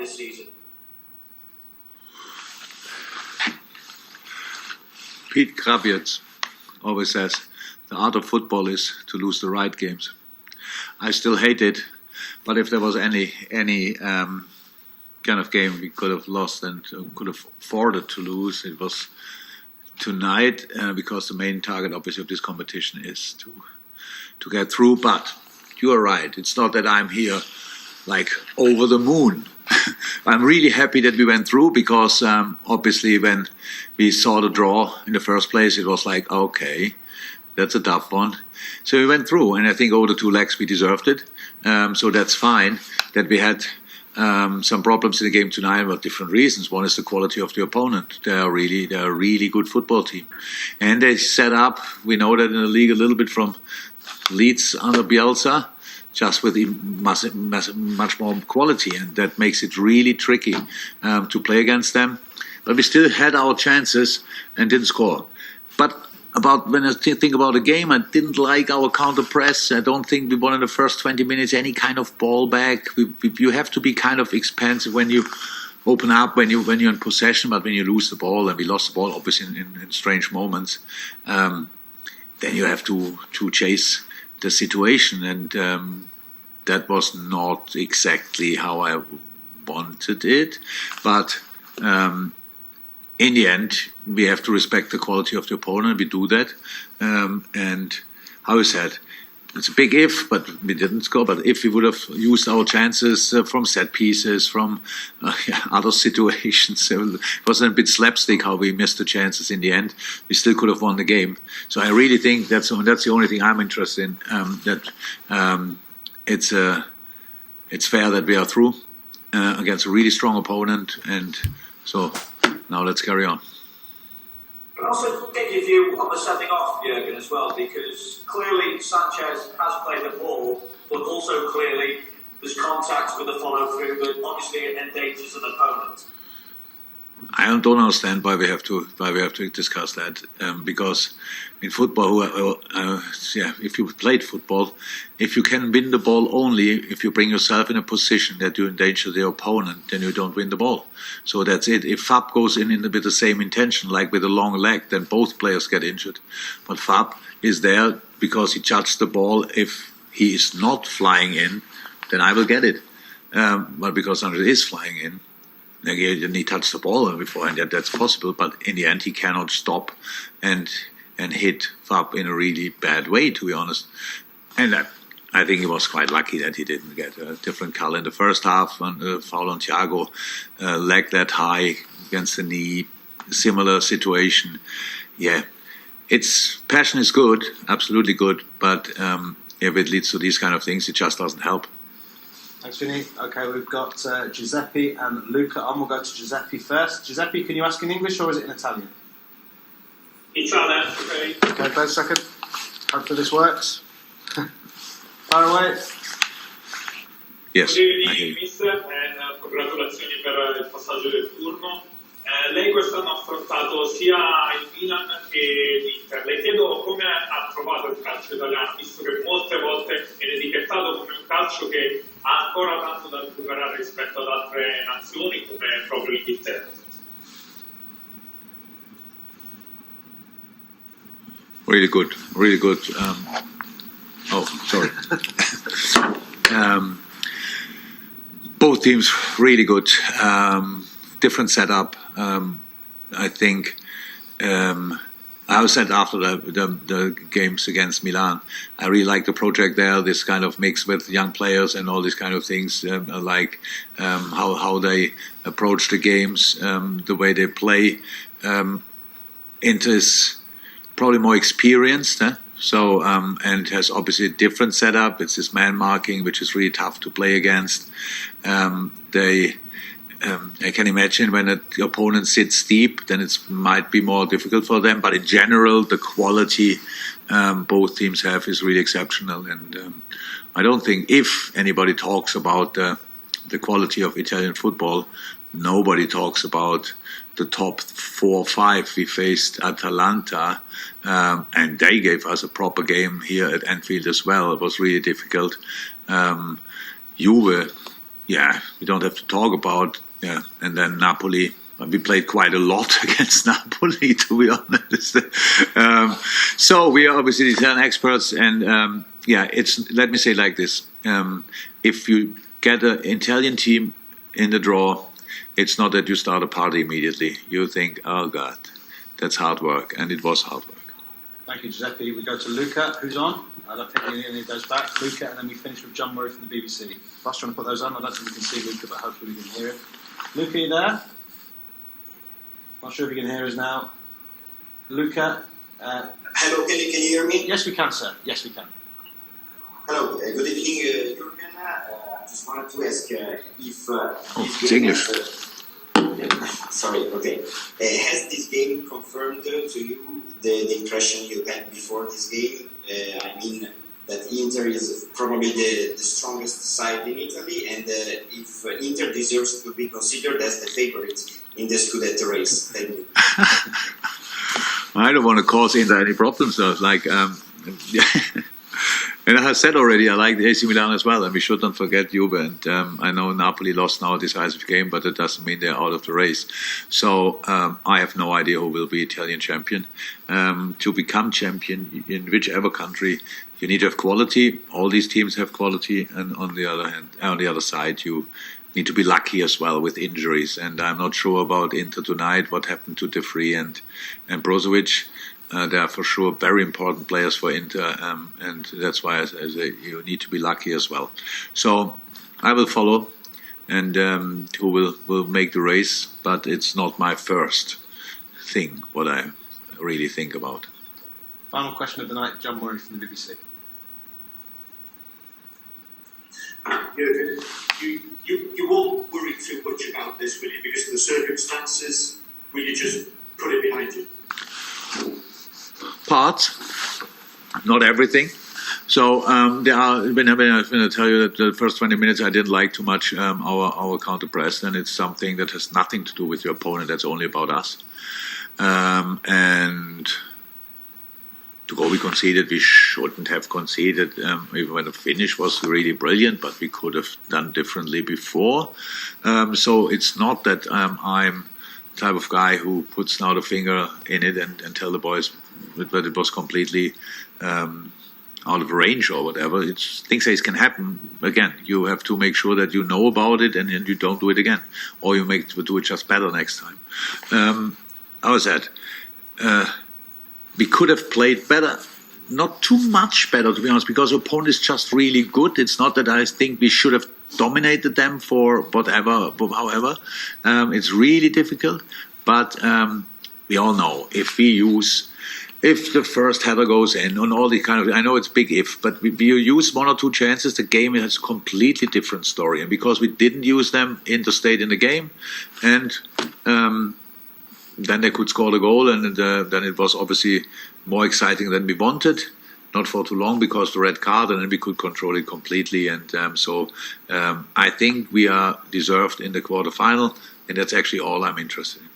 this season? Pete Krabietz always says the art of football is to lose the right games. I still hate it, but if there was any kind of game we could have lost and could have afforded to lose, it was tonight, because the main target obviously of this competition is to get through. But you are right, it's not that I'm here like over the moon. I'm really happy that we went through, because obviously when we saw the draw in the first place, it was like, okay, that's a tough one. So we went through, and I think over the two legs we deserved it. So that's fine. That we had some problems in the game tonight for different reasons. One is the quality of the opponent. They're a really good football team, and they set up. We know that in the league a little bit from Leeds under Bielsa, just with much more quality, and that makes it really tricky to play against them. But we still had our chances and didn't score. But when I think about the game, I didn't like our counter press. I don't think we won in the first 20 minutes any kind of ball back. You have to be kind of expansive when you open up, when you're in possession, but when you lose the ball, and we lost the ball obviously in strange moments, then you have to chase the situation, and that was not exactly how I wanted it. But in the end, we have to respect the quality of the opponent. We do that, and how is that? It's a big if, but we didn't score. But if we would have used our chances from set pieces, from other situations, it was a bit slapstick how we missed the chances in the end. We still could have won the game. So I really think that's the only thing I'm interested in. It's fair that we are through against a really strong opponent, and so now let's carry on. But also get your view on the setting off, Jurgen, as well, because clearly Sanchez has played the ball, but also clearly there's contact with the follow-through that obviously it endangers an opponent. I don't understand why we have to discuss that, because in football, if you played football, if you can win the ball only if you bring yourself in a position that you endanger the opponent, then you don't win the ball. So that's it. If Fab goes in with the same intention, like with a long leg, then both players get injured. But Fab is there because he judged the ball. If he is not flying in, then I will get it. But because Sanchez is flying in, he touched the ball before, and that's possible. But in the end, he cannot stop and hit Fab in a really bad way, to be honest. And I think he was quite lucky that he didn't get a different color in the first half. And foul on Thiago, leg that high against the knee, similar situation. Yeah, passion is good, absolutely good. But if it leads to these kind of things, it just doesn't help. Thanks, Vinny. Okay, we've got Giuseppe and Luca on. We'll go to Giuseppe first. Giuseppe, can you ask in English or is it in Italian? Italian, okay. Okay, wait a second. Hopefully this works. Fire away. Yes. Good evening, mister, and congratulazioni per il passaggio del turno. Lei quest'anno ha affrontato sia il Milan che l'Inter. Le chiedo come ha trovato il calcio italiano, visto che molte volte viene etichettato come un calcio che ha ancora tanto da recuperare rispetto ad altre nazioni come proprio l'Inghilterra. Really good, really good. Sorry. Both teams really good. Different setup. I think I said after the games against Milan, I really like the project there. This kind of mix with young players and all these kind of things, like how they approach the games, the way they play. Inter is probably more experienced, so and has obviously a different setup. It's this man marking, which is really tough to play against. I can imagine when the opponent sits deep, then it might be more difficult for them. But in general, the quality both teams have is really exceptional. And I don't think if anybody talks about the quality of Italian football, nobody talks about the top 4 or 5. We faced Atalanta, and they gave us a proper game here at Anfield as well. It was really difficult. Juve yeah, we don't have to talk about. Yeah, and then Napoli. We played quite a lot against Napoli, to be honest. So we are obviously the Italian experts, and yeah, it's. Let me say it like this: if you get an Italian team in the draw, it's not that you start a party immediately. You think, oh God, that's hard work, and it was hard work. Thank you, Giuseppe. We go to Luca, who's on. I think he goes back. Luca, and then we finish with John Murray from the BBC. Ross, trying to put those on. I don't think we can see Luca, but hopefully we can hear him. Luca, you there? Not sure if you can hear us now. Luca? Hello, can you hear me? Yes, we can, sir. Yes, we can. Hello, good evening, Jürgen. I just wanted to ask if... It's English. Sorry, okay. Has this game confirmed to you the impression you had before this game? I mean, that Inter is probably the strongest side in Italy, and if Inter deserves to be considered as the favorite in the Scudetto race. Thank you. I don't want to cause Inter any problems, though. Like, and I said already, I like the AC Milan as well, and we shouldn't forget Juve. And I know Napoli lost now a decisive game, but it doesn't mean they're out of the race. So I have no idea who will be Italian champion. To become champion in whichever country, you need to have quality. All these teams have quality, and on the other hand, on the other side, you need to be lucky as well with injuries. And I'm not sure about Inter tonight. What happened to De Vrij and Brozovic? They are for sure very important players for Inter, and that's why I say you need to be lucky as well. So I will follow, and who will make the race, but it's not my first thing what I really think about. Final question of the night, John Murray from the BBC. You won't worry too much about this, will you? Because of the circumstances, will you just put it behind you? Parts, not everything. So there are. When I tell you that the first 20 minutes I didn't like too much our counter press, then it's something that has nothing to do with your opponent. That's only about us. And to go, we conceded. We shouldn't have conceded. Even when the finish was really brilliant, but we could have done differently before. So it's not that I'm the type of guy who puts now the finger in it and tell the boys that it was completely out of range or whatever. It's things that can happen. Again, you have to make sure that you know about it and you don't do it again, or you do it just better next time. How is that? We could have played better, not too much better, to be honest, because the opponent is just really good. It's not that I think we should have dominated them for whatever, however. It's really difficult, but we all know if the first header goes in on all the kind of, I know it's big if, but you use one or two chances, the game has a completely different story. And because we didn't use them, Inter stayed in the game, and then they could score the goal, and then it was obviously more exciting than we wanted. Not for too long because the red card, and then we could control it completely. And so I think we are deserved in the quarterfinal, and that's actually all I'm interested in.